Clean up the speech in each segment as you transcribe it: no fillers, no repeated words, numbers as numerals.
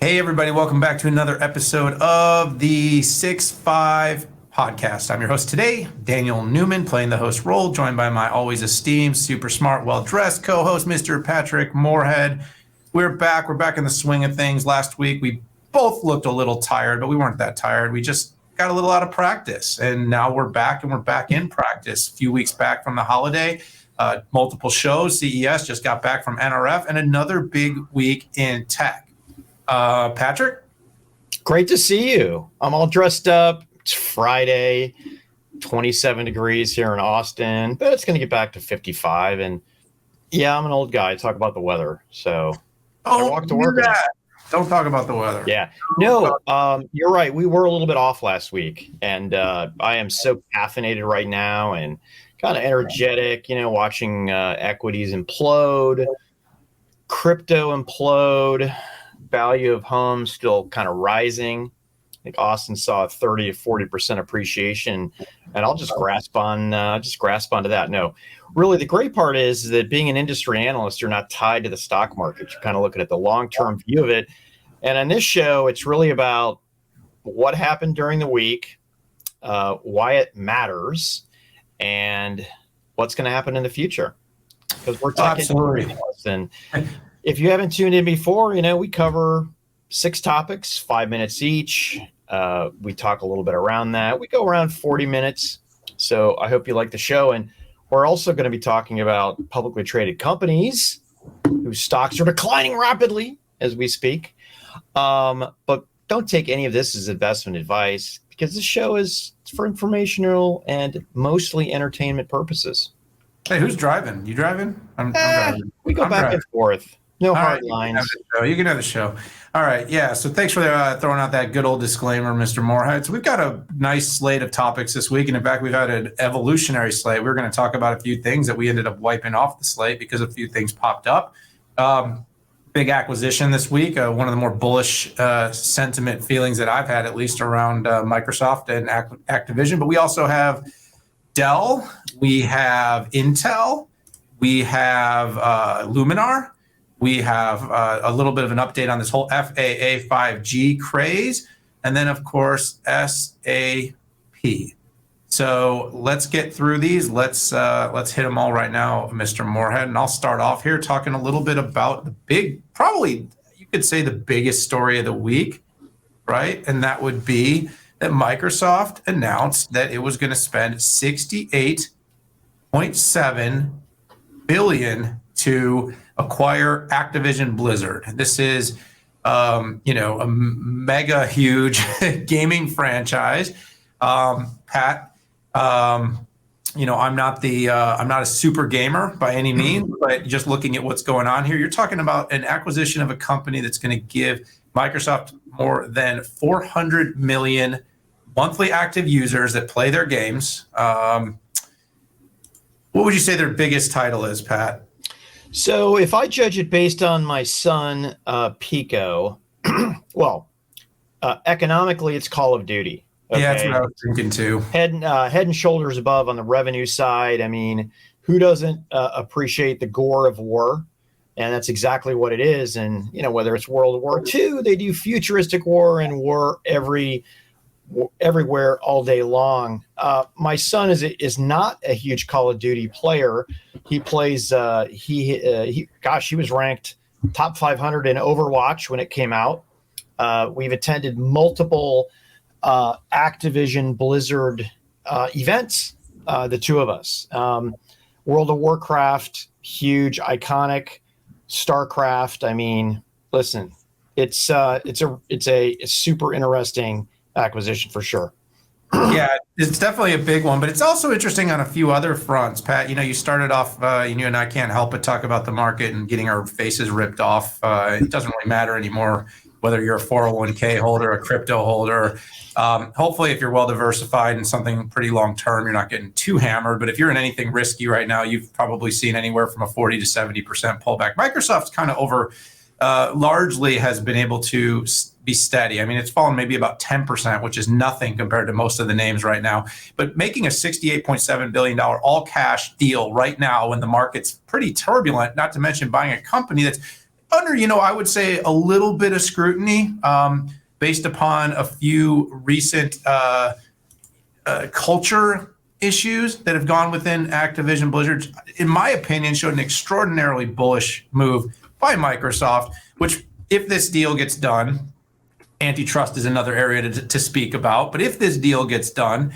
Hey, everybody. Welcome back to another episode of the 6-5 podcast. I'm your host today, Daniel Newman, playing the host role, joined by my always esteemed, super smart, well-dressed co-host, Mr. Patrick Moorhead. We're back. We're back in the swing of things. Last week, we both looked a little tired, but we weren't that tired. We just got a little out of practice, and now we're back, and we're back in practice. A few weeks back from the holiday, multiple shows. CES just got back from NRF, and another big week in tech. Patrick? Great to see you. I'm all dressed up. It's Friday, 27 degrees here in Austin, but it's going to get back to 55. And yeah, I'm an old guy. Talk about the weather. So I walk to work. Don't talk about the weather. Yeah. No, you're right. We were a little bit off last week, and I am so caffeinated right now and kind of energetic, watching equities implode, crypto implode. Value of homes still kind of rising. I think Austin saw a 30 to 40% appreciation, and I'll just grasp onto that. No, really, the great part is that being an industry analyst, you're not tied to the stock market. You're kind of looking at the long-term view of it. And on this show, it's really about what happened during the week, why it matters, and what's going to happen in the future. Because we're talking analysts, and if you haven't tuned in before, we cover 6 topics, 5 minutes each. We talk a little bit around that. We go around 40 minutes. So I hope you like the show. And we're also going to be talking about publicly traded companies whose stocks are declining rapidly as we speak. But don't take any of this as investment advice, because this show is for informational and mostly entertainment purposes. Hey, who's driving? You driving? I'm driving. We go back and forth. No hard lines. You can have the show. All right. Yeah. So thanks for throwing out that good old disclaimer, Mr. Moorhead. So we've got a nice slate of topics this week. And in fact, we've had an evolutionary slate. We're going to talk about a few things that we ended up wiping off the slate because a few things popped up. Big acquisition this week. One of the more bullish sentiment feelings that I've had, at least around Microsoft and Activision. But we also have Dell. We have Intel. We have Luminar. We have a little bit of an update on this whole FAA 5G craze. And then, of course, SAP. So let's get through these. Let's hit them all right now, Mr. Moorhead. And I'll start off here talking a little bit about the big, probably you could say the biggest story of the week, right? And that would be that Microsoft announced that it was going to spend $68.7 billion to acquire Activision Blizzard. This is, a mega huge gaming franchise. Pat, I'm not a super gamer by any means, but just looking at what's going on here, you're talking about an acquisition of a company that's going to give Microsoft more than 400 million monthly active users that play their games. What would you say their biggest title is, Pat? So if I judge it based on my son, Pico, economically, it's Call of Duty. Okay? Yeah, that's what I was thinking too. Head and shoulders above on the revenue side. I mean, who doesn't appreciate the gore of war? And that's exactly what it is. And, whether it's World War II, they do futuristic war and war everywhere all day long. My son is not a huge Call of Duty player. He plays. He was ranked top 500 in Overwatch when it came out. We've attended multiple Activision Blizzard events. The two of us. World of Warcraft, huge, iconic. StarCraft. I mean, listen, it's a super interesting acquisition for sure. Yeah, it's definitely a big one, but it's also interesting on a few other fronts. Pat, you started off, you and I can't help but talk about the market and getting our faces ripped off. It doesn't really matter anymore whether you're a 401k holder, a crypto holder. Hopefully, if you're well diversified and something pretty long term, you're not getting too hammered. But if you're in anything risky right now, you've probably seen anywhere from a 40 to 70% pullback. Microsoft's kind of largely has been able to be steady. I mean, it's fallen maybe about 10%, which is nothing compared to most of the names right now. But making a $68.7 billion all cash deal right now when the market's pretty turbulent, not to mention buying a company that's under, I would say a little bit of scrutiny based upon a few recent culture issues that have gone within Activision Blizzard, in my opinion, showed an extraordinarily bullish move by Microsoft, which if this deal gets done, antitrust is another area to speak about. But if this deal gets done,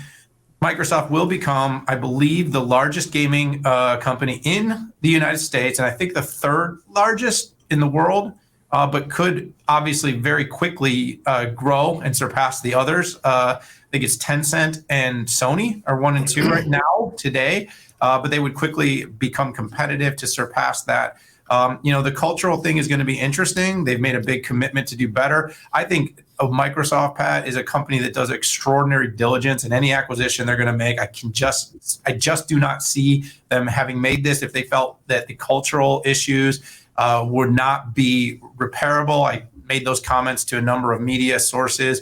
Microsoft will become, I believe, the largest gaming company in the United States, and I think the third largest in the world, but could obviously very quickly grow and surpass the others. I think it's Tencent and Sony are 1 and 2 right now today, but they would quickly become competitive to surpass that. The cultural thing is going to be interesting. They've made a big commitment to do better. I think Microsoft, Pat, is a company that does extraordinary diligence in any acquisition they're going to make. I just do not see them having made this if they felt that the cultural issues would not be repairable. I made those comments to a number of media sources.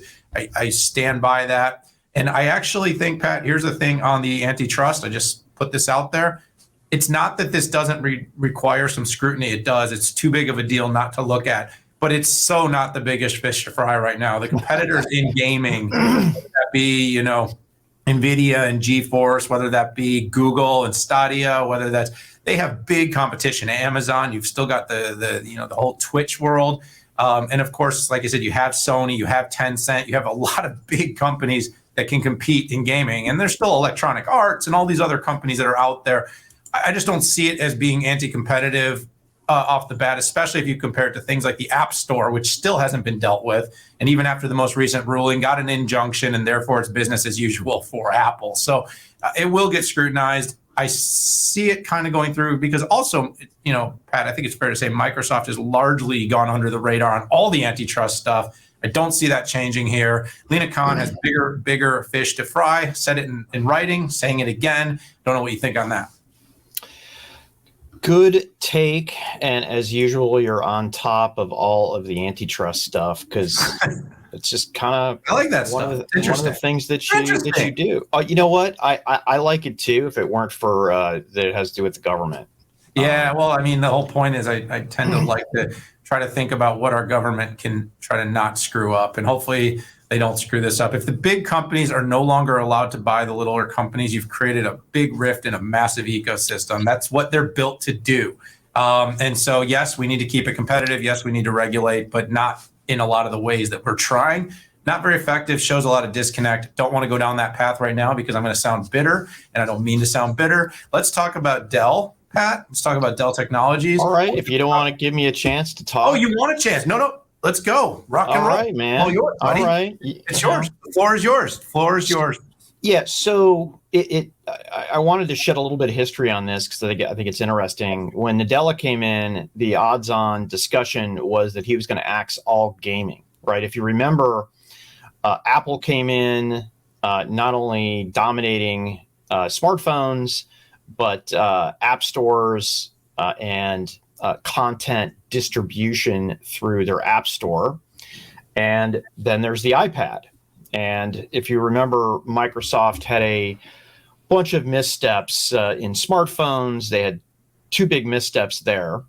I stand by that. And I actually think, Pat, here's the thing on the antitrust. I just put this out there. It's not that this doesn't require some scrutiny. It does. It's too big of a deal not to look at. But it's so not the biggest fish to fry right now. The competitors in gaming, whether that be, NVIDIA and GeForce, whether that be Google and Stadia, they have big competition. Amazon, you've still got the whole Twitch world. And of course, like I said, you have Sony, you have Tencent, you have a lot of big companies that can compete in gaming. And there's still Electronic Arts and all these other companies that are out there. I just don't see it as being anti-competitive off the bat, especially if you compare it to things like the App Store, which still hasn't been dealt with. And even after the most recent ruling, got an injunction, and therefore it's business as usual for Apple. So it will get scrutinized. I see it kind of going through because also, Pat, I think it's fair to say Microsoft has largely gone under the radar on all the antitrust stuff. I don't see that changing here. Lena Khan has bigger fish to fry, said it in writing, saying it again. Don't know what you think on that. Good take, and as usual, you're on top of all of the antitrust stuff because it's just kind of I like that one stuff. of the things that you do. You know what? I like it too. If it weren't for that it has to do with the government. Yeah, well, I mean, the whole point is I tend to like to try to think about what our government can try to not screw up, and hopefully they don't screw this up. If the big companies are no longer allowed to buy the littler companies, you've created a big rift in a massive ecosystem. That's what they're built to do. And so, yes, we need to keep it competitive. Yes, we need to regulate, but not in a lot of the ways that we're trying. Not very effective, shows a lot of disconnect. Don't want to go down that path right now because I'm going to sound bitter, and I don't mean to sound bitter. Let's talk about Dell, Pat. Let's talk about Dell Technologies. All right, if you don't want to give me a chance to talk. Oh, you want a chance? No. Let's go. Rock and roll. All right, man. All yours, buddy. All right. It's yours. The floor is yours. The floor is yours. Yeah. So I wanted to shed a little bit of history on this because I think it's interesting. When Nadella came in, the odds-on discussion was that he was going to axe all gaming, right? If you remember, Apple came in not only dominating smartphones, but app stores and content distribution through their app store. And then there's the iPad. And if you remember, Microsoft had a bunch of missteps in smartphones. They had two big missteps there.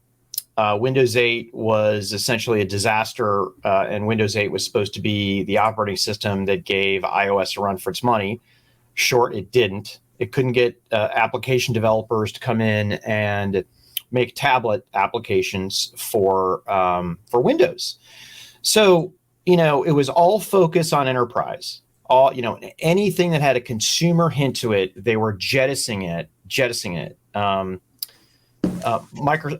Windows 8 was essentially a disaster, and Windows 8 was supposed to be the operating system that gave iOS a run for its money. Short, it didn't. It couldn't get application developers to come in and make tablet applications for Windows. So, it was all focused on enterprise. Anything that had a consumer hint to it, they were jettisoning it. Microsoft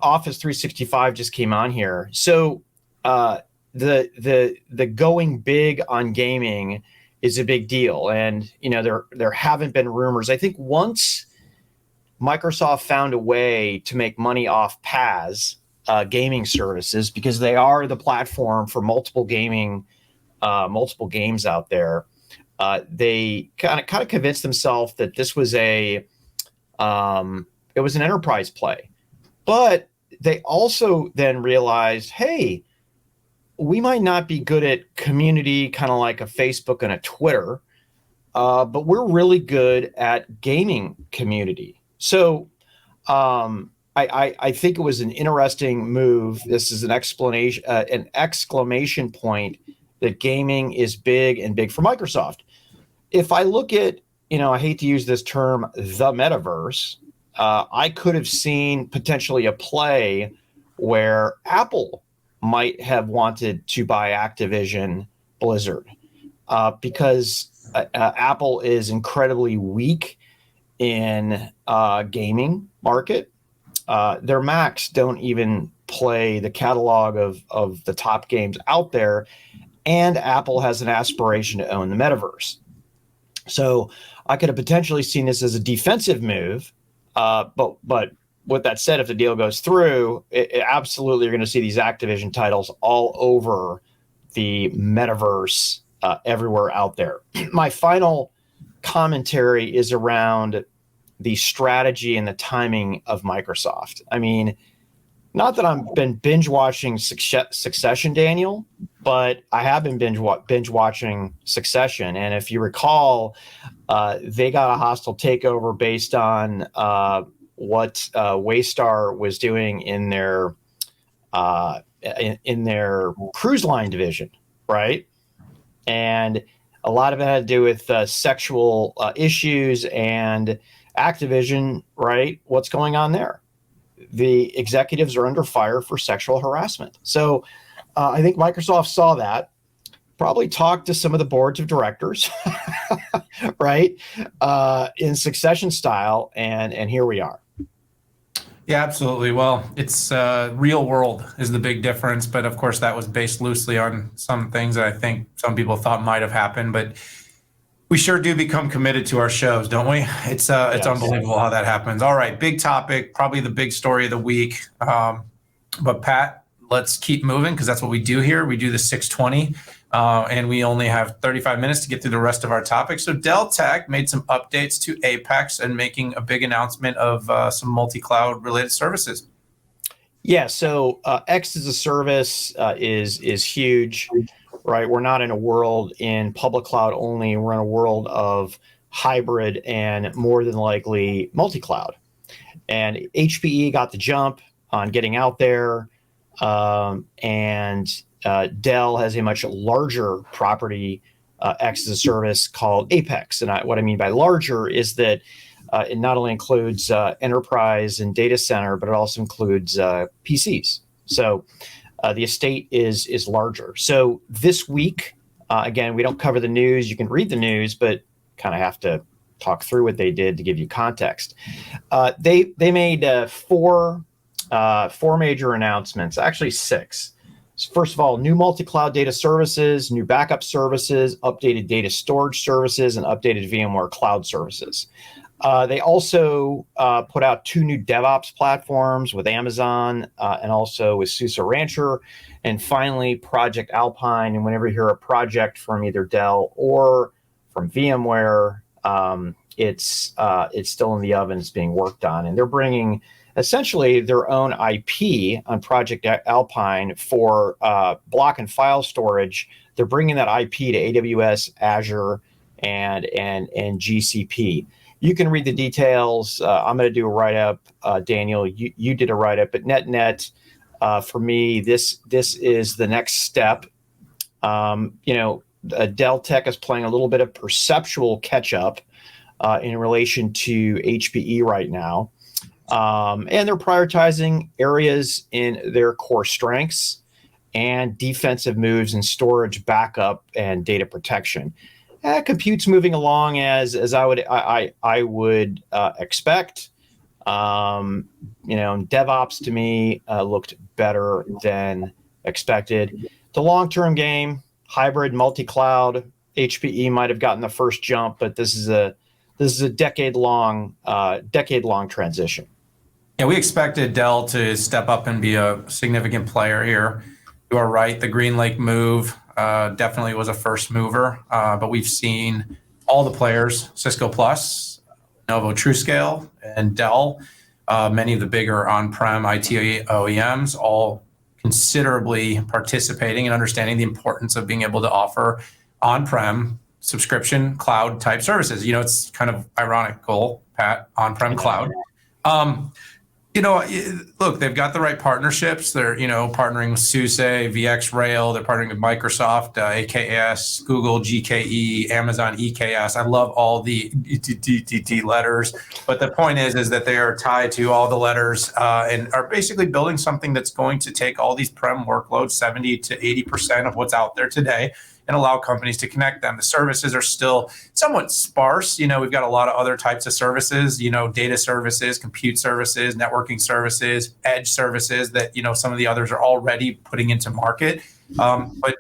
Office 365 just came on here. So the going big on gaming is a big deal. And, there haven't been rumors. I think once Microsoft found a way to make money off PaaS, gaming services, because they are the platform for multiple games out there. They kind of convinced themselves that this was it was an enterprise play, but they also then realized, hey, we might not be good at community, kind of like a Facebook and a Twitter, but we're really good at gaming community. So I think it was an interesting move. This is an exclamation point that gaming is big and big for Microsoft. If I look at, I hate to use this term, the metaverse, I could have seen potentially a play where Apple might have wanted to buy Activision Blizzard because Apple is incredibly weak in gaming market. Their Macs don't even play the catalog of the top games out there, and Apple has an aspiration to own the metaverse. So I could have potentially seen this as a defensive move, but with that said, if the deal goes through, absolutely you're going to see these Activision titles all over the metaverse everywhere out there. My final commentary is around the strategy and the timing of Microsoft. I mean, not that I've been binge watching Succession, Daniel, but I have been binge watching Succession. And if you recall, they got a hostile takeover based on what Waystar was doing in their cruise line division, right? And a lot of it had to do with sexual issues and Activision, right? What's going on there? The executives are under fire for sexual harassment. So I think Microsoft saw that, probably talked to some of the boards of directors, right, in Succession style, and here we are. Yeah, absolutely. Well, it's real world is the big difference, but of course that was based loosely on some things that I think some people thought might have happened, but we sure do become committed to our shows, don't we? It's unbelievable how that happens. All right, big topic, probably the big story of the week. But Pat, let's keep moving because that's what we do here. We do the 620, and we only have 35 minutes to get through the rest of our topics. So Dell Tech made some updates to Apex and making a big announcement of some multi-cloud related services. Yeah, so X as a service is huge. Right, we're not in a world in public cloud only. We're in a world of hybrid and more than likely multi-cloud. And HPE got the jump on getting out there, and Dell has a much larger property X as a service called Apex. And what I mean by larger is that it not only includes enterprise and data center, but it also includes PCs. So the estate is larger. So this week, again, we don't cover the news. You can read the news, but kind of have to talk through what they did to give you context. They made four major announcements, actually six. First of all, new multi-cloud data services, new backup services, updated data storage services, and updated VMware cloud services. They also put out two new DevOps platforms with Amazon and also with SUSE Rancher. And finally, Project Alpine. And whenever you hear a project from either Dell or from VMware, it's still in the oven. It's being worked on. And they're bringing essentially their own IP on Project Alpine for block and file storage. They're bringing that IP to AWS, Azure, and GCP. You can read the details. I'm going to do a write-up. Daniel, you did a write-up. But net, for me, this is the next step. Dell Tech is playing a little bit of perceptual catch-up in relation to HPE right now. And they're prioritizing areas in their core strengths and defensive moves in storage, backup, and data protection. Compute's moving along as I would expect. DevOps to me looked better than expected. The long-term game, hybrid, multi-cloud. HPE might have gotten the first jump, but this is a decade-long transition. Yeah, we expected Dell to step up and be a significant player here. You are right. The GreenLake move definitely was a first mover, but we've seen all the players, Cisco Plus, Lenovo TrueScale, and Dell, many of the bigger on-prem IT OEMs, all considerably participating and understanding the importance of being able to offer on-prem subscription cloud type services. You know, it's kind of ironical, Pat, on-prem cloud. Look, they've got the right partnerships. They're, partnering with SUSE, VxRail. They're partnering with Microsoft, AKS, Google, GKE, Amazon, EKS. I love all the letters. But the point is that they are tied to all the letters and are basically building something that's going to take all these prem workloads, 70 to 80% of what's out there today, and allow companies to connect them. The services are still somewhat sparse. We've got a lot of other types of services, data services, compute services, networking services, edge services that, some of the others are already putting into market. But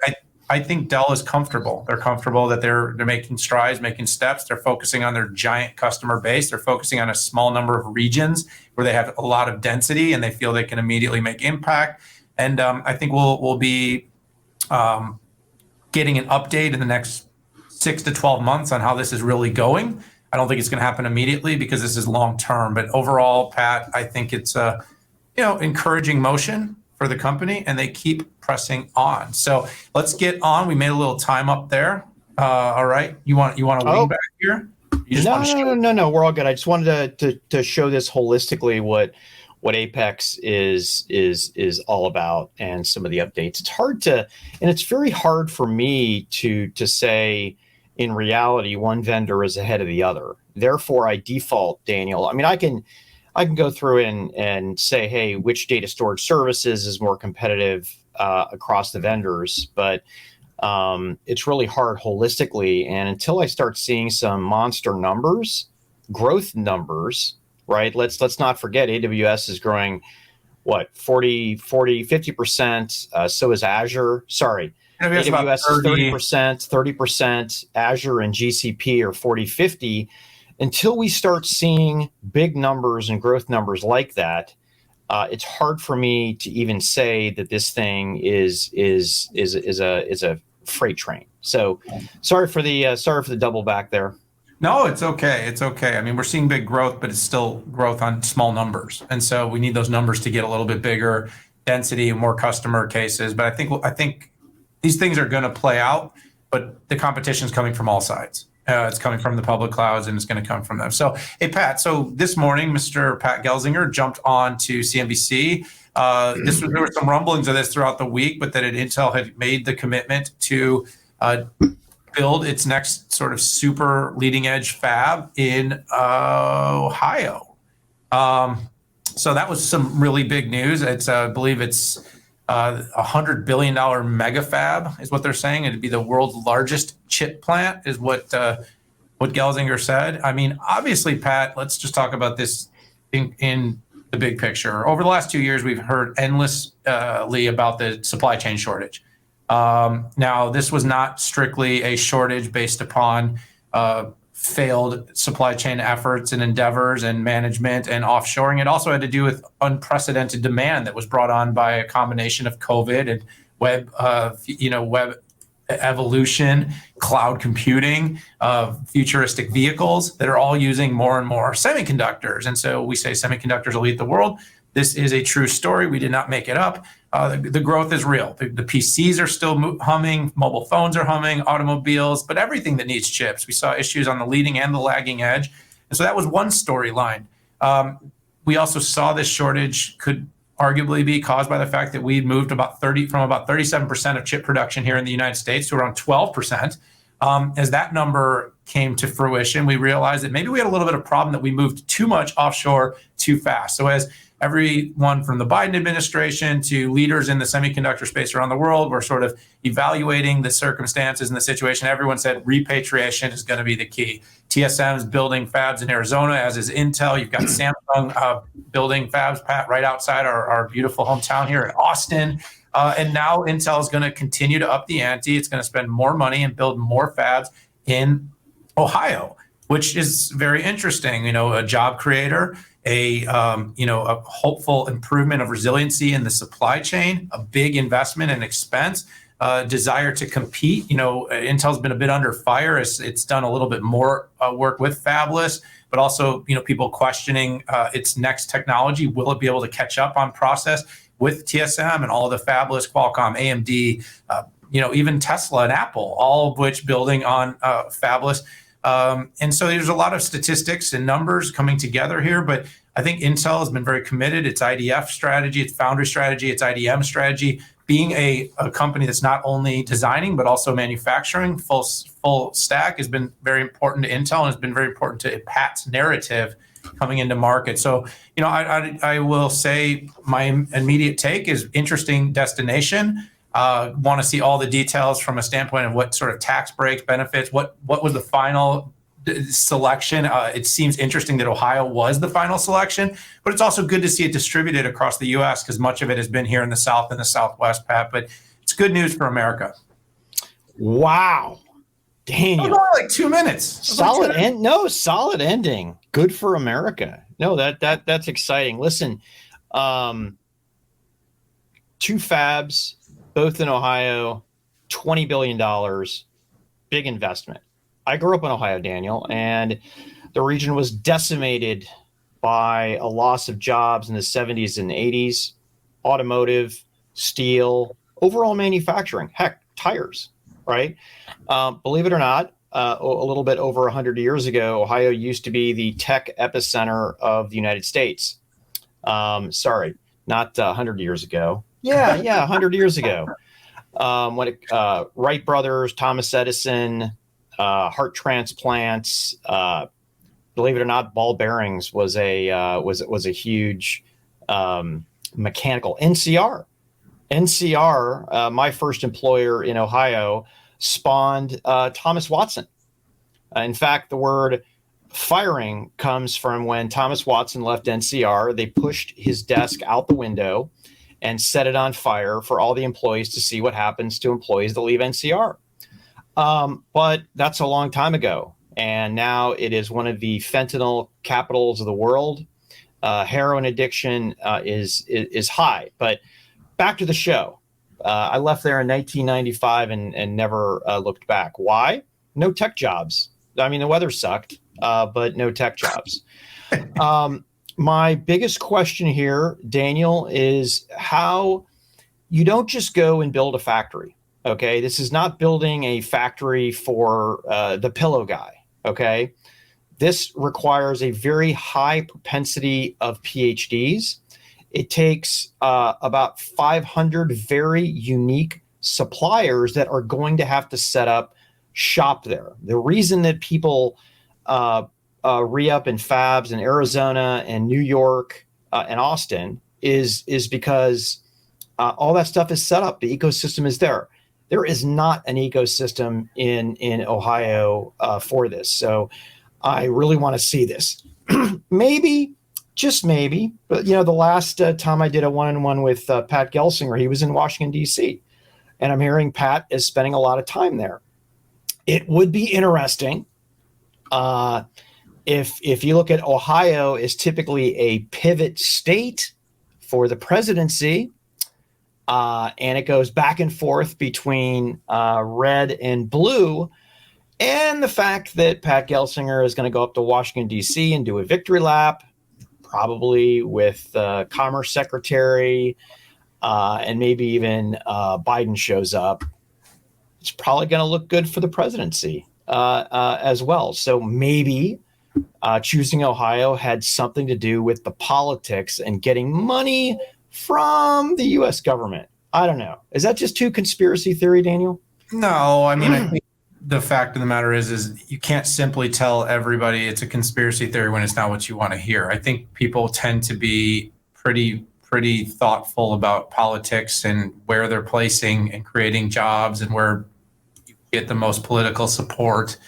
I think Dell is comfortable. They're comfortable that they're making strides, making steps. They're focusing on their giant customer base. They're focusing on a small number of regions where they have a lot of density and they feel they can immediately make impact. And I think we'll be getting an update in the next 6 to 12 months on how this is really going. I don't think it's going to happen immediately because this is long term. But overall, Pat, I think it's a encouraging motion for the company, and they keep pressing on. So let's get on. We made a little time up there. All right, you want to lean back here? No. We're all good. I just wanted to show this holistically what Apex is all about and some of the updates. It's very hard for me to say in reality one vendor is ahead of the other. Therefore, I default, Daniel. I mean, I can go through and say, hey, which data storage services is more competitive across the vendors, but it's really hard holistically. And until I start seeing some monster numbers, growth numbers, right? Let's not forget AWS is growing, 50%. So is Azure. Sorry. AWS is 30%, Azure and GCP are 40, 50. Until we start seeing big numbers and growth numbers like that, it's hard for me to even say that this thing is a freight train. So sorry for the double back there. No, it's okay. It's okay. I mean, we're seeing big growth, but it's still growth on small numbers. And so we need those numbers to get a little bit bigger, density, more customer cases. But I think these things are going to play out, but the competition is coming from all sides. It's coming from the public clouds, and it's going to come from them. So, hey, Pat, so this morning, Mr. Pat Gelsinger jumped on to CNBC. There were some rumblings of this throughout the week, but that Intel had made the commitment to build its next sort of super leading edge fab in Ohio. So that was some really big news. I believe it's $100 billion mega fab is what they're saying. It'd be the world's largest chip plant is what Gelsinger said. I mean, obviously, Pat, let's just talk about this in the big picture. Over the last 2 years, we've heard endlessly about the supply chain shortage. Now, this was not strictly a shortage based upon failed supply chain efforts and endeavors and management and offshoring. It also had to do with unprecedented demand that was brought on by a combination of COVID and web evolution, cloud computing, futuristic vehicles that are all using more and more semiconductors. And so we say semiconductors will eat the world. This is a true story. We did not make it up. The growth is real. The PCs are still humming, mobile phones are humming, automobiles, but everything that needs chips. We saw issues on the leading and the lagging edge. And so that was one storyline. We also saw this shortage could arguably be caused by the fact that we moved from about 37% of chip production here in the United States to around 12%. As that number came to fruition, we realized that maybe we had a little bit of problem that we moved too much offshore too fast. So as everyone from the Biden administration to leaders in the semiconductor space around the world were sort of evaluating the circumstances and the situation, everyone said repatriation is going to be the key. TSM is building fabs in Arizona, as is Intel. You've got Samsung building fabs, Pat, right outside our beautiful hometown here in Austin. And now Intel is going to continue to up the ante. It's going to spend more money and build more fabs in Ohio, which is very interesting. A job creator, a hopeful improvement of resiliency in the supply chain, a big investment and expense, desire to compete. Intel's been a bit under fire. It's done a little bit more work with fabless, but also, people questioning its next technology. Will it be able to catch up on process with TSM and all the fabless, Qualcomm, AMD, even Tesla and Apple, all of which building on fabless. And so there's a lot of statistics and numbers coming together here, but I think Intel has been very committed. Its IDF strategy, its foundry strategy, its IDM strategy, being a company that's not only designing but also manufacturing full stack has been very important to Intel and has been very important to Pat's narrative coming into market. So, I will say my immediate take is interesting destination. Want to see all the details from a standpoint of what sort of tax breaks, benefits, what was the final selection. It seems interesting that Ohio was the final selection, but it's also good to see it distributed across the U.S. because much of it has been here in the South and the Southwest, Pat. But it's good news for America. Wow, Daniel, like 2 minutes. Solid solid ending. Good for America. No, that's exciting. Listen, 2 fabs, both in Ohio, $20 billion, big investment. I grew up in Ohio, Daniel, and the region was decimated by a loss of jobs in the 70s and 80s, automotive, steel, overall manufacturing, heck, tires, right? Believe it or not, a little bit over 100 years ago, Ohio used to be the tech epicenter of the United States. Sorry, not 100 years ago. Yeah, 100 years ago. When Wright brothers, Thomas Edison, heart transplants, believe it or not, ball bearings was a huge mechanical. NCR, my first employer in Ohio, spawned Thomas Watson. In fact, the word firing comes from when Thomas Watson left NCR. They pushed his desk out the window and set it on fire for all the employees to see what happens to employees that leave NCR. But that's a long time ago. And now it is one of the fentanyl capitals of the world. Heroin addiction is high. But back to the show. I left there in 1995 and never looked back. Why? No tech jobs. I mean, the weather sucked, but no tech jobs. My biggest question here, Daniel, is how you don't just go and build a factory. Okay, this is not building a factory for the pillow guy. Okay, this requires a very high propensity of PhDs. It takes about 500 very unique suppliers that are going to have to set up shop there. The reason that people re-up in fabs in Arizona and New York and Austin is because all that stuff is set up. The ecosystem is there. There is not an ecosystem in Ohio for this. So I really want to see this. Maybe, just maybe, but the last time I did a one-on-one with Pat Gelsinger, he was in Washington, D.C. And I'm hearing Pat is spending a lot of time there. It would be interesting if you look at Ohio is typically a pivot state for the presidency, and it goes back and forth between red and blue, and the fact that Pat Gelsinger is going to go up to Washington, D.C. and do a victory lap, probably with Commerce Secretary, and maybe even Biden shows up. It's probably going to look good for the presidency as well. So maybe choosing Ohio had something to do with the politics and getting money from the U.S. government. I don't know. Is that just too conspiracy theory, Daniel? No, I mean, I think the fact of the matter is you can't simply tell everybody it's a conspiracy theory when it's not what you want to hear. I think people tend to be pretty thoughtful about politics and where they're placing and creating jobs and where you get the most political support.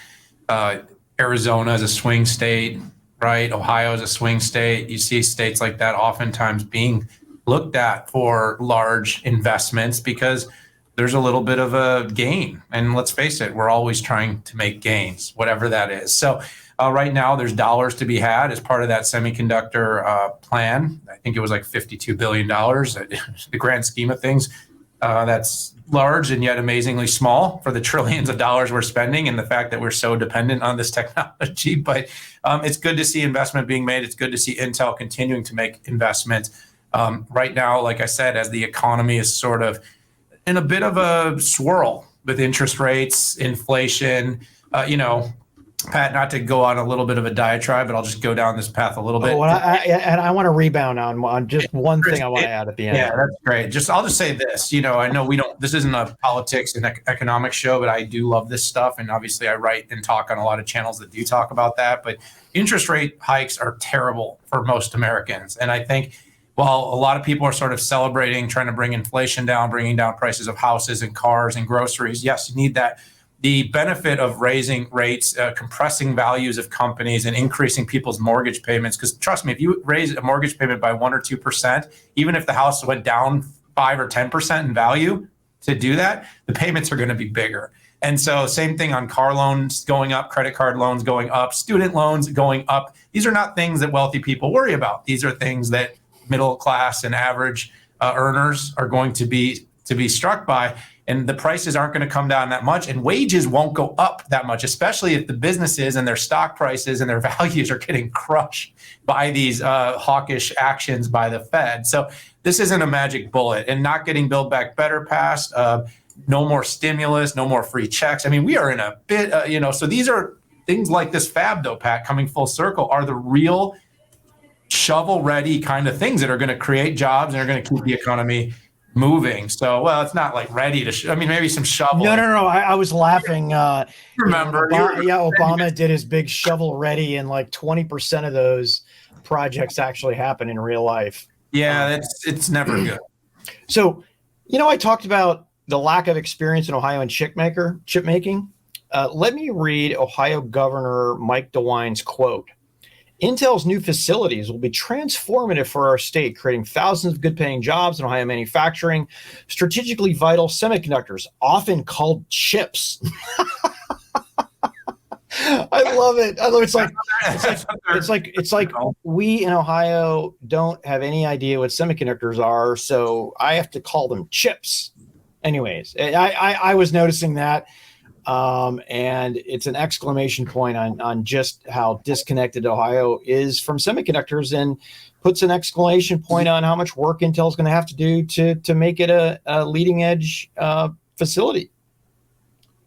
Arizona is a swing state, right? Ohio is a swing state. You see states like that oftentimes being looked at for large investments because there's a little bit of a gain. And let's face it, we're always trying to make gains, whatever that is. So right now there's dollars to be had as part of that semiconductor plan. I think it was like $52 billion. The grand scheme of things, that's large and yet amazingly small for the trillions of dollars we're spending and the fact that we're so dependent on this technology. But it's good to see investment being made. It's good to see Intel continuing to make investments. Right now, like I said, as the economy is sort of in a bit of a swirl with interest rates, inflation, Pat, not to go on a little bit of a diatribe, but I'll just go down this path a little bit. Oh, and I want to rebound on just one thing I want to add at the end. Yeah, that's great. I'll just say this. I know this isn't a politics and economics show, but I do love this stuff. And obviously I write and talk on a lot of channels that do talk about that. But interest rate hikes are terrible for most Americans. And I think while a lot of people are sort of celebrating, trying to bring inflation down, bringing down prices of houses and cars and groceries, yes, you need that. The benefit of raising rates, compressing values of companies, and increasing people's mortgage payments. Because trust me, if you raise a mortgage payment by 1 or 2%, even if the house went down 5 or 10% in value, to do that, the payments are going to be bigger. And so, same thing on car loans going up, credit card loans going up, student loans going up. These are not things that wealthy people worry about. These are things that middle class and average earners are going to be struck by. And the prices aren't going to come down that much, and wages won't go up that much, especially if the businesses and their stock prices and their values are getting crushed by these hawkish actions by the Fed. So this isn't a magic bullet, and not getting Build Back Better passed, no more stimulus, no more free checks. I mean, we are in a bit, so these are things like this Fab, though, Pat, coming full circle, are the real shovel-ready kind of things that are going to create jobs and are going to keep the economy moving. So, well, it's not like ready to, maybe some shovel. No. I was laughing. Remember? Obama did his big shovel ready, and like 20% of those projects actually happen in real life. Yeah, it's never good. So, I talked about the lack of experience in Ohio in chip making. Let me read Ohio Governor Mike DeWine's quote. Intel's new facilities will be transformative for our state, creating thousands of good-paying jobs in Ohio manufacturing strategically vital semiconductors, often called chips. I love it. It's like we in Ohio don't have any idea what semiconductors are, so I have to call them chips. Anyways, I was noticing that. And it's an exclamation point on just how disconnected Ohio is from semiconductors, and puts an exclamation point on how much work Intel's going to have to do to make it a leading edge facility.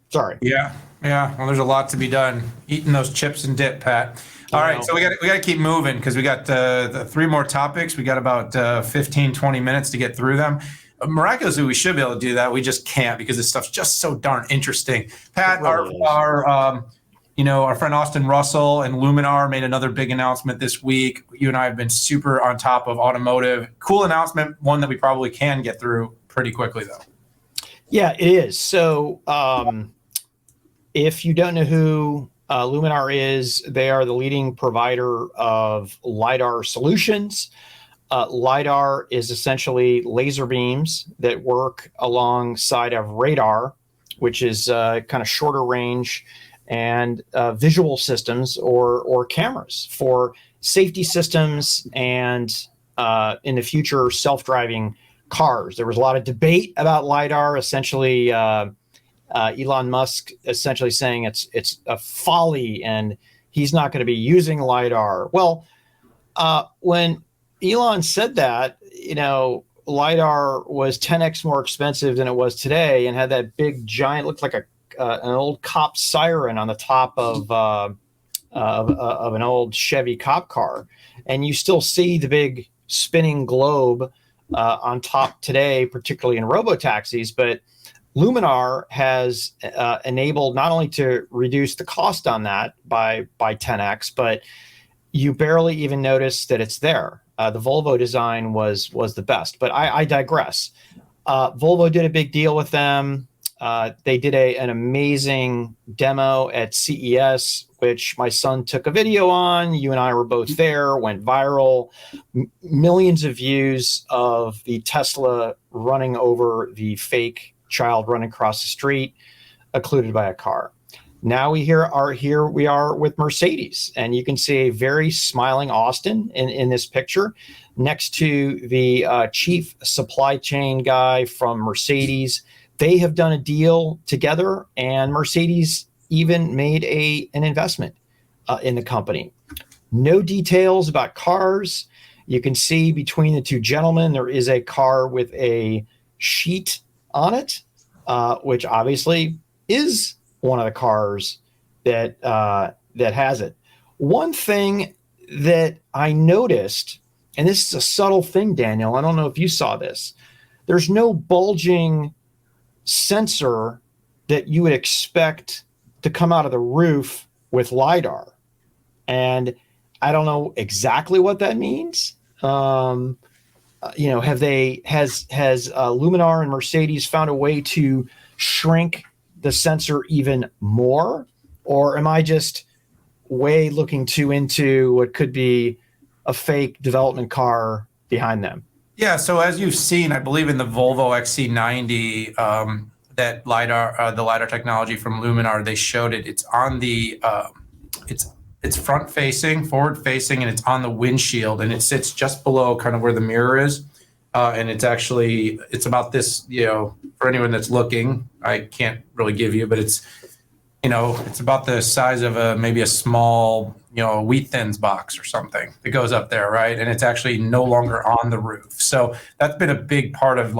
Sorry. Yeah. Well, there's a lot to be done. Eating those chips and dip, Pat. All right, so we got to keep moving because we got the 3 more topics. We got about 15, 20 minutes to get through them. Miraculously, we should be able to do that. We just can't because this stuff's just so darn interesting. Pat, our friend Austin Russell and Luminar made another big announcement this week. You and I have been super on top of automotive. Cool announcement, one that we probably can get through pretty quickly, though. Yeah, it is. So if you don't know who Luminar is, they are the leading provider of LiDAR solutions. LiDAR is essentially laser beams that work alongside of radar, which is kind of shorter range, and visual systems or cameras for safety systems and in the future self-driving cars. There was a lot of debate about LiDAR. Essentially, Elon Musk essentially saying it's a folly and he's not going to be using LiDAR. Well, when Elon said that, LiDAR was 10x more expensive than it was today, and had that big giant, looked like an old cop siren on the top of an old Chevy cop car, and you still see the big spinning globe on top today, particularly in robo-taxis. But Luminar has enabled not only to reduce the cost on that by 10x, but you barely even notice that it's there. The Volvo design was the best, but I digress. Volvo did a big deal with them. They did an amazing demo at CES, which my son took a video on. You and I were both there, went viral. Millions of views of the Tesla running over the fake child running across the street, occluded by a car. Now we are with Mercedes, and you can see a very smiling Austin in this picture next to the chief supply chain guy from Mercedes. They have done a deal together, and Mercedes even made an investment in the company. No details about cars. You can see between the two gentlemen, there is a car with a sheet on it, which obviously is one of the cars that that has it. One thing that I noticed, and this is a subtle thing, Daniel, I don't know if you saw this. There's no bulging sensor that you would expect to come out of the roof with LiDAR. And I don't know exactly what that means. Has Luminar and Mercedes found a way to shrink the sensor even more? Or am I just way looking too into what could be a fake development car behind them? Yeah, so as you've seen, I believe in the Volvo XC90, that LiDAR, the LiDAR technology from Luminar, they showed it. It's on the, it's front facing, forward facing, and it's on the windshield, and it sits just below kind of where the mirror is. And it's about this, for anyone that's looking, I can't really give you, but it's about the size of maybe a small, wheat thins box or something that goes up there, right? And it's actually no longer on the roof. So that's been a big part of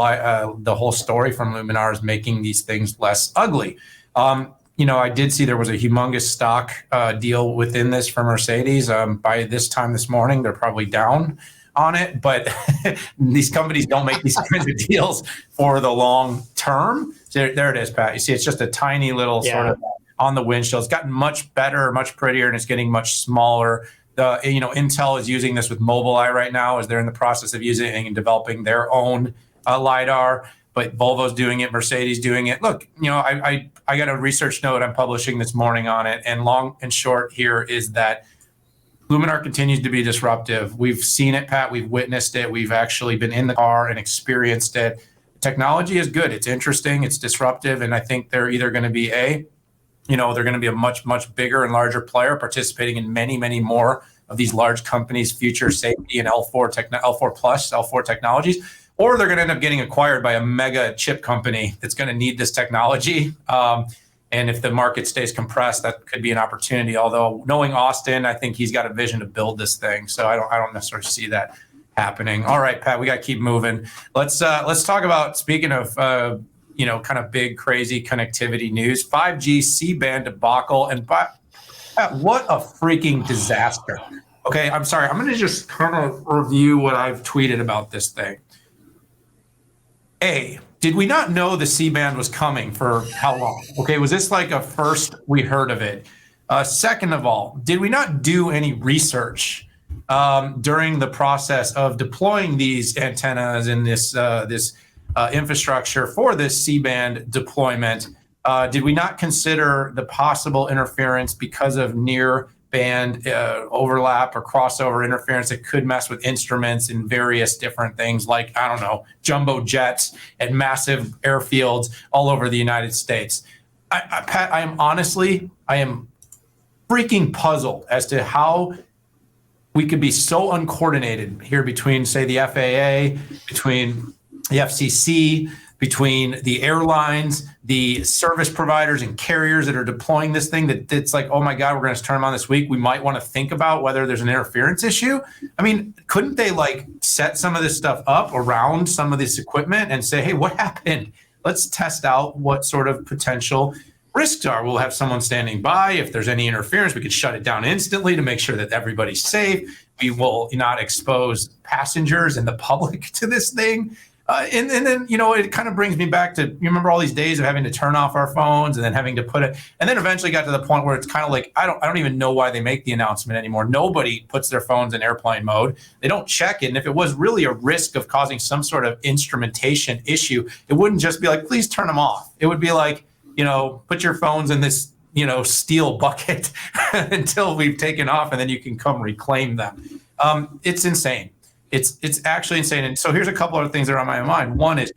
the whole story from Luminar, is making these things less ugly. I did see there was a humongous stock deal within this for Mercedes. By this time this morning, they're probably down on it, but these companies don't make these kinds of deals for the long term. So there it is, Pat. You see, it's just a tiny little sort of on the windshield. It's gotten much better, much prettier, and it's getting much smaller. Intel is using this with Mobileye right now, as they're in the process of using and developing their own LiDAR. But Volvo's doing it, Mercedes doing it. Look, I got a research note I'm publishing this morning on it, and long and short here is that Luminar continues to be disruptive. We've seen it, Pat. We've witnessed it. We've actually been in the car and experienced it. Technology is good. It's interesting. It's disruptive, and I think they're either going to be they're going to be a much, much bigger and larger player, participating in many, many more of these large companies' future safety and L4 technologies, or they're going to end up getting acquired by a mega chip company that's going to need this technology. And if the market stays compressed, that could be an opportunity. Although, knowing Austin, I think he's got a vision to build this thing. So I don't necessarily see that happening. All right, Pat, we got to keep moving. Let's talk about, speaking of kind of big, crazy connectivity news, 5G C-band debacle. And Pat, what a freaking disaster. Okay, I'm sorry. I'm going to just kind of review what I've tweeted about this thing. Did we not know the C-band was coming for how long? Okay, was this like a first we heard of it? Second of all, did we not do any research during the process of deploying these antennas and this infrastructure for this C-band deployment? Did we not consider the possible interference because of near band overlap or crossover interference that could mess with instruments in various different things, like, I don't know, jumbo jets and massive airfields all over the United States? Pat, I am freaking puzzled as to how we could be so uncoordinated here between, say, the FAA, between the FCC, between the airlines, the service providers and carriers that are deploying this thing, that it's like, oh my God, we're going to turn them on this week. We might want to think about whether there's an interference issue. I mean, couldn't they set some of this stuff up around some of this equipment and say, hey, what happened? Let's test out what sort of potential risks are. We'll have someone standing by. If there's any interference, we could shut it down instantly to make sure that everybody's safe. We will not expose passengers and the public to this thing. And then, it kind of brings me back to, you remember all these days of having to turn off our phones and then having to put it, and then eventually got to the point where it's kind of like, I don't even know why they make the announcement anymore. Nobody puts their phones in airplane mode. They don't check it. And if it was really a risk of causing some sort of instrumentation issue, it wouldn't just be like, please turn them off. It would be like, put your phones in this, steel bucket until we've taken off, and then you can come reclaim them. It's insane. It's actually insane. And so here's a couple other things that are on my mind. One is,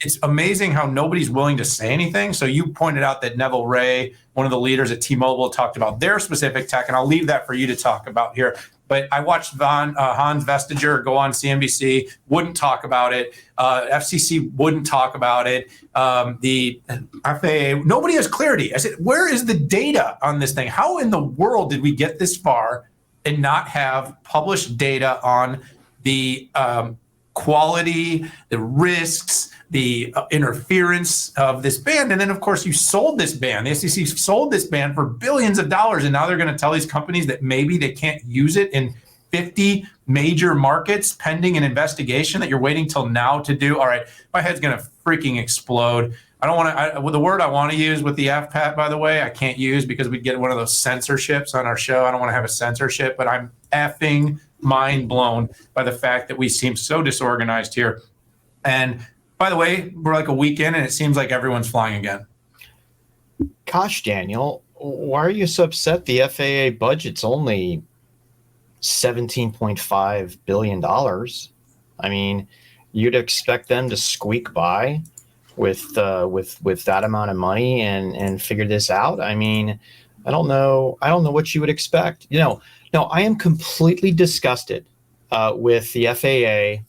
it's amazing how nobody's willing to say anything. So you pointed out that Neville Ray, one of the leaders at T-Mobile, talked about their specific tech, and I'll leave that for you to talk about here. But I watched Hans Vestager go on CNBC, wouldn't talk about it. FCC wouldn't talk about it. The FAA, nobody has clarity. I said, where is the data on this thing? How in the world did we get this far and not have published data on the quality, the risks, the interference of this ban. And then, of course, you sold this ban. The SEC sold this ban for billions of dollars. And now they're going to tell these companies that maybe they can't use it in 50 major markets pending an investigation that you're waiting till now to do. All right, my head's going to freaking explode. I don't want to, the word I want to use with the FPAT, by the way, I can't use because we'd get one of those censorships on our show. I don't want to have a censorship, but I'm effing mind blown by the fact that we seem so disorganized here. And by the way, we're like a week in and it seems like everyone's flying again. Gosh, Daniel, why are you so upset? The FAA budget's only $17.5 billion. I mean, you'd expect them to squeak by with that amount of money and figure this out. I mean, I don't know what you would expect. No, I am completely disgusted with the FAA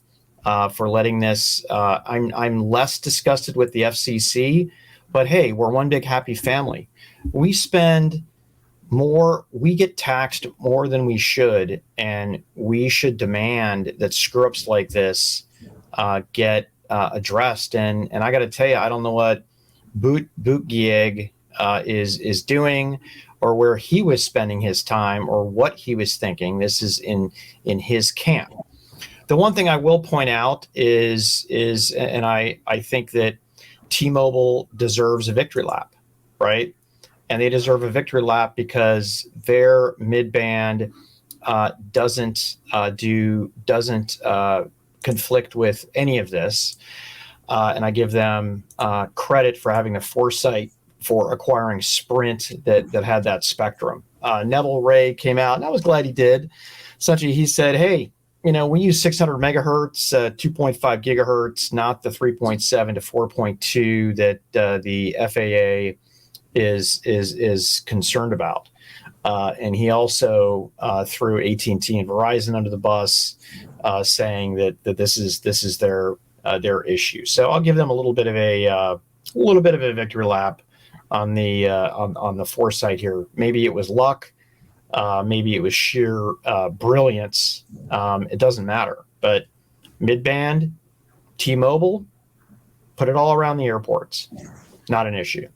for letting this. I'm less disgusted with the FCC, but hey, we're one big happy family. We get taxed more than we should, and we should demand that screw-ups like this get addressed. And I got to tell you, I don't know what Buttigieg is doing, or where he was spending his time, or what he was thinking. This is in his camp. The one thing I will point out is, and I think that T-Mobile deserves a victory lap, right? And they deserve a victory lap because their mid-band doesn't conflict with any of this. And I give them credit for having the foresight for acquiring Sprint that had that spectrum. Neville Ray came out, and I was glad he did. Essentially, he said, hey, we use 600 megahertz, 2.5 gigahertz, not the 3.7 to 4.2 that the FAA is concerned about. And he also threw AT&T and Verizon under the bus, saying that this is their issue. So I'll give them a little bit of a victory lap on the foresight here. Maybe it was luck, maybe it was sheer brilliance. It doesn't matter. But mid-band, T-Mobile, put it all around the airports. Not an issue.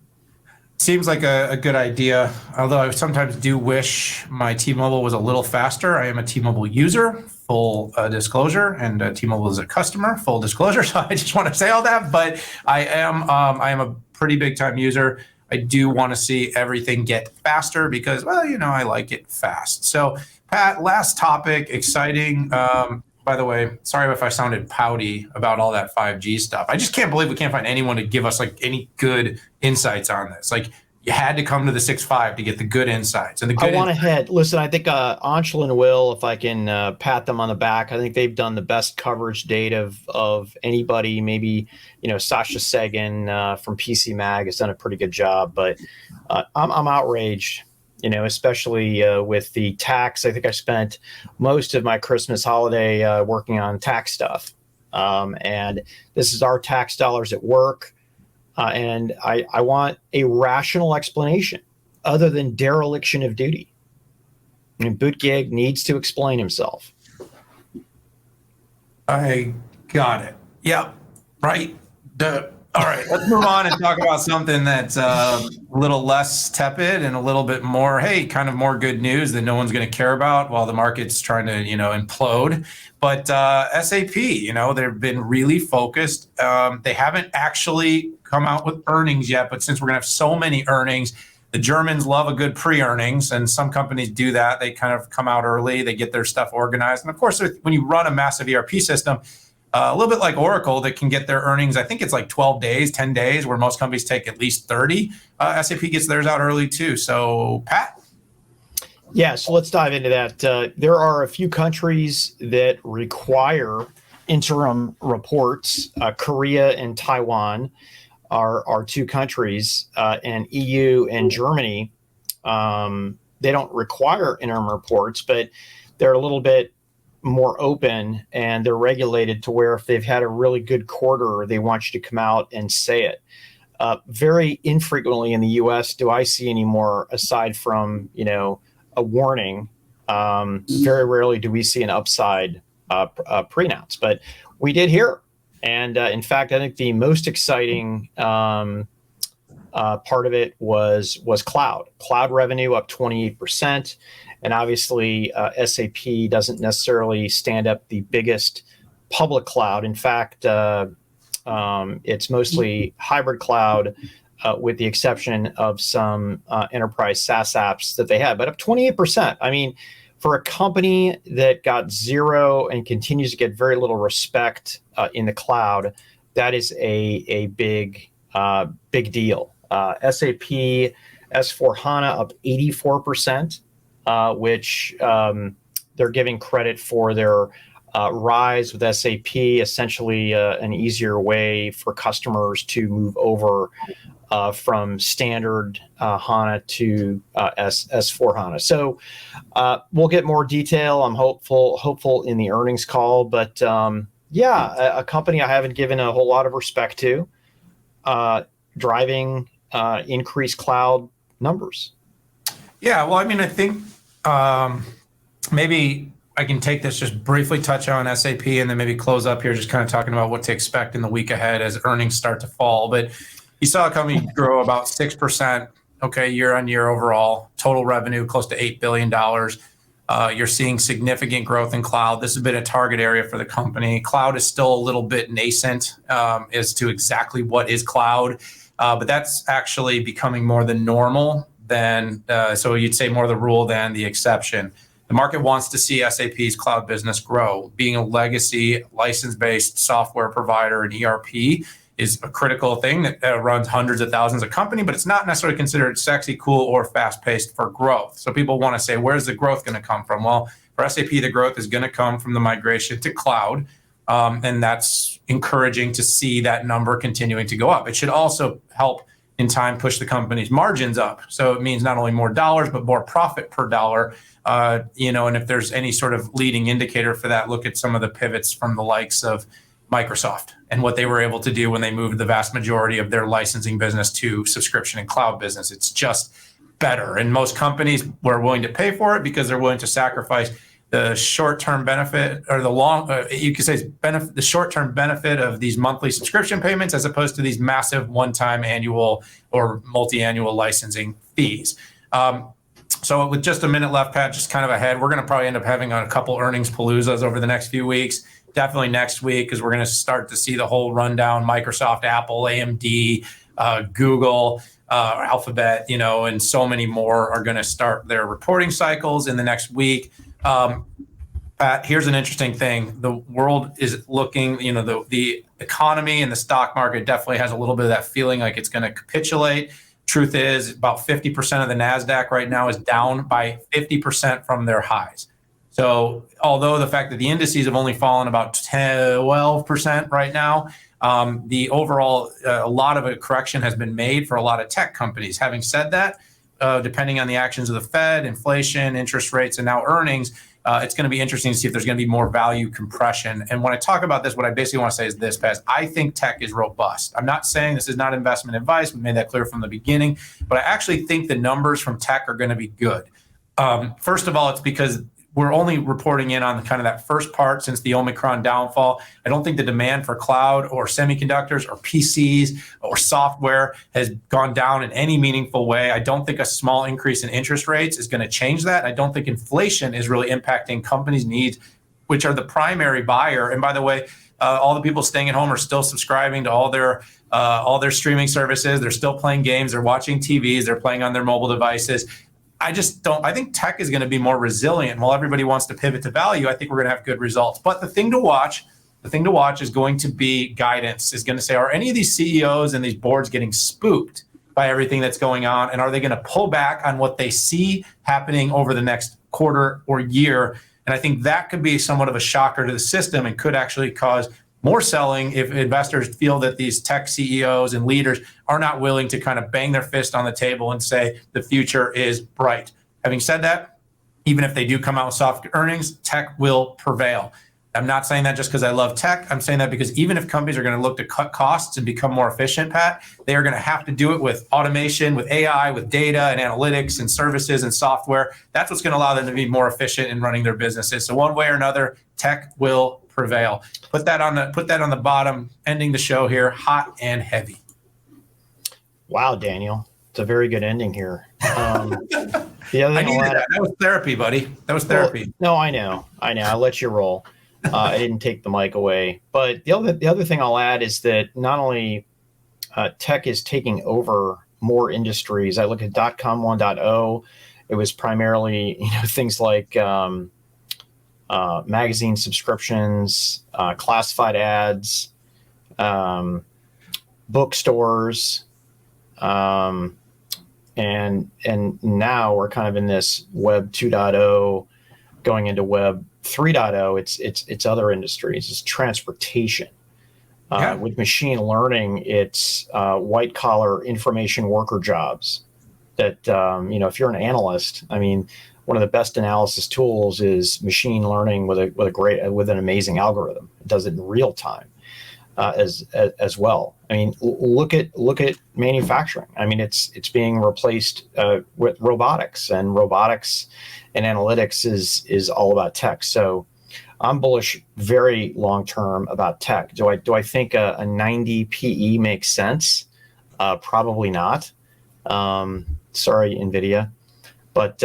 Seems like a good idea, although I sometimes do wish my T-Mobile was a little faster. I am a T-Mobile user, full disclosure, and T-Mobile is a customer, full disclosure. So I just want to say all that, but I am a pretty big time user. I do want to see everything get faster because, well, I like it fast. So Pat, last topic, exciting. By the way, sorry if I sounded pouty about all that 5G stuff. I just can't believe we can't find anyone to give us any good insights on this. You had to come to the 6.5 to get the good insights. And I want to head. Listen, I think Anshul and Will, if I can pat them on the back, I think they've done the best coverage date of anybody. Maybe Sasha Sagan from PC Mag has done a pretty good job. But I'm outraged. Especially with the tax. I think I spent most of my Christmas holiday working on tax stuff. And this is our tax dollars at work. And I want a rational explanation other than dereliction of duty. I mean, Buttigieg needs to explain himself. I got it. Yep. Right. All right, let's move on and talk about something that's a little less tepid and a little bit more, kind of more good news that no one's going to care about while the market's trying to, implode. But SAP, they've been really focused. They haven't actually come out with earnings yet, but since we're going to have so many earnings, the Germans love a good pre-earnings, and some companies do that. They kind of come out early, they get their stuff organized. And of course, when you run a massive ERP system, a little bit like Oracle that can get their earnings, I think it's 12 days, 10 days, where most companies take at least 30. SAP gets theirs out early too. So, Pat? Yeah, so let's dive into that. There are a few countries that require interim reports. Korea and Taiwan are two countries, and EU and Germany, they don't require interim reports, but they're a little bit more open, and they're regulated to where if they've had a really good quarter, they want you to come out and say it. Very infrequently in the US do I see any more, aside from a warning. Very rarely do we see an upside pre-announce. But We did here. And in fact, I think the most exciting part of it was cloud. Cloud revenue up 28%. And obviously, SAP doesn't necessarily stand up the biggest public cloud. In fact, it's mostly hybrid cloud, with the exception of some enterprise SaaS apps that they have, but up 28%. I mean, for a company that got zero and continues to get very little respect in the cloud, that is a big deal. SAP S/4HANA up 84%, which they're giving credit for their rise with SAP, essentially an easier way for customers to move over from standard HANA to S/4HANA. So we'll get more detail. I'm hopeful in the earnings call, but a company I haven't given a whole lot of respect to, driving increased cloud numbers. Yeah, well, I mean, I think maybe I can take this, just briefly touch on SAP, and then maybe close up here, just kind of talking about what to expect in the week ahead as earnings start to fall. But you saw a company grow about 6%, year on year overall, total revenue close to $8 billion. You're seeing significant growth in cloud. This has been a target area for the company. Cloud is still a little bit nascent as to exactly what is cloud, but that's actually becoming more the normal than, so you'd say more the rule than the exception. The market wants to see SAP's cloud business grow. Being a legacy license-based software provider and ERP is a critical thing that runs hundreds of thousands of companies, but it's not necessarily considered sexy, cool, or fast-paced for growth. So people want to say, where's the growth going to come from? Well, for SAP, the growth is going to come from the migration to cloud, and that's encouraging to see that number continuing to go up. It should also help in time push the company's margins up. So it means not only more dollars, but more profit per dollar. And if there's any sort of leading indicator for that, look at some of the pivots from the likes of Microsoft and what they were able to do when they moved the vast majority of their licensing business to subscription and cloud business. It's just better. And most companies were willing to pay for it because they're willing to sacrifice the short-term benefit, or the short-term benefit of these monthly subscription payments, as opposed to these massive one-time annual or multi-annual licensing fees. So with just a minute left, Pat, just kind of ahead, we're going to probably end up having a couple earnings paloozas over the next few weeks. Definitely next week, because we're going to start to see the whole rundown. Microsoft, Apple, AMD, Google, Alphabet, and so many more are going to start their reporting cycles in the next week. Pat, here's an interesting thing. The world is looking, the economy and the stock market definitely has a little bit of that feeling like it's going to capitulate. Truth is, about 50% of the NASDAQ right now is down by 50% from their highs. So although the fact that the indices have only fallen about 12% right now, the overall, a lot of a correction has been made for a lot of tech companies. Having said that, depending on the actions of the Fed, inflation, interest rates, and now earnings, it's going to be interesting to see if there's going to be more value compression. And when I talk about this, what I basically want to say is this, Paz. I think tech is robust. I'm not saying this is not investment advice. We made that clear from the beginning. But I actually think the numbers from tech are going to be good. First of all, it's because we're only reporting in on kind of that first part since the Omicron downfall. I don't think the demand for cloud or semiconductors or PCs or software has gone down in any meaningful way. I don't think a small increase in interest rates is going to change that. I don't think inflation is really impacting companies' needs, which are the primary buyer. And by the way, all the people staying at home are still subscribing to all their streaming services. They're still playing games. They're watching TVs. They're playing on their mobile devices. I think tech is going to be more resilient. While everybody wants to pivot to value, I think we're going to have good results. But the thing to watch is going to be guidance. Is going to say, are any of these CEOs and these boards getting spooked by everything that's going on? And are they going to pull back on what they see happening over the next quarter or year? And I think that could be somewhat of a shocker to the system and could actually cause more selling if investors feel that these tech CEOs and leaders are not willing to kind of bang their fist on the table and say the future is bright. Having said that, even if they do come out with soft earnings, tech will prevail. I'm not saying that just because I love tech. I'm saying that because even if companies are going to look to cut costs and become more efficient, Pat, they are going to have to do it with automation, with AI, with data and analytics and services and software. That's what's going to allow them to be more efficient in running their businesses. So one way or another, tech will prevail. Put that on the bottom, ending the show here, hot and heavy. Wow, Daniel, it's a very good ending here. The other thing I needed that. That was therapy, buddy. That was therapy. Well, no, I know. I let you roll. I didn't take the mic away. But the other thing I'll add is that not only tech is taking over more industries. I look at .com 1.0. It was primarily things like magazine subscriptions, classified ads, bookstores, and now we're kind of in this Web 2.0 going into Web 3.0. It's other industries. It's transportation. With machine learning, it's white collar information worker jobs that, if you're an analyst, I mean, one of the best analysis tools is machine learning with an amazing algorithm. It does it in real time as well. I mean, look at manufacturing. I mean, it's being replaced with robotics, and analytics is all about tech. So I'm bullish very long term about tech. Do I think a 90 PE makes sense? Probably not. Sorry, NVIDIA. But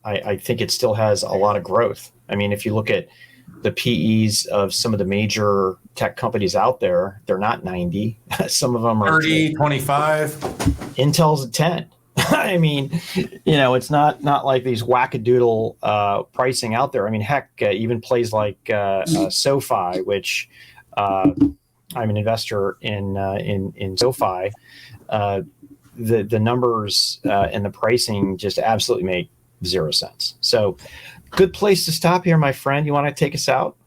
I think it still has a lot of growth. I mean, if you look at the PEs of some of the major tech companies out there, they're not 90. Some of them are 30, 25. Intel's at 10. I mean, it's not like these wackadoodle pricing out there. I mean, heck, even plays like SoFi, which I'm an investor in SoFi. The numbers and the pricing just absolutely make zero sense. So, good place to stop here, my friend. You want to take us out?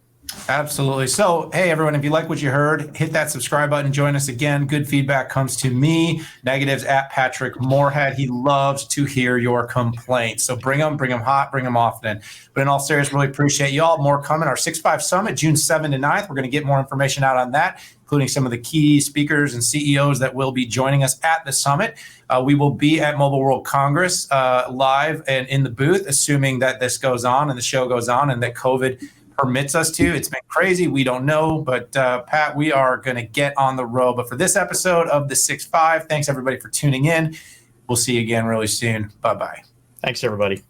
Absolutely. So, hey, everyone, if you like what you heard, hit that subscribe button. Join us again. Good feedback comes to me. Negatives at Patrick Moorhead. He loves to hear your complaints. So bring them hot, bring them often. But in all seriousness, really appreciate you all. More coming. Our 6.5 Summit, June 7 to 9th. We're going to get more information out on that, including some of the key speakers and CEOs that will be joining us at the summit. We will be at Mobile World Congress live and in the booth, assuming that this goes on and the show goes on and that COVID permits us to. It's been crazy. We don't know. But Pat, we are going to get on the road. But for this episode of the 6.5, thanks everybody for tuning in. We'll see you again really soon. Bye-bye. Thanks, everybody.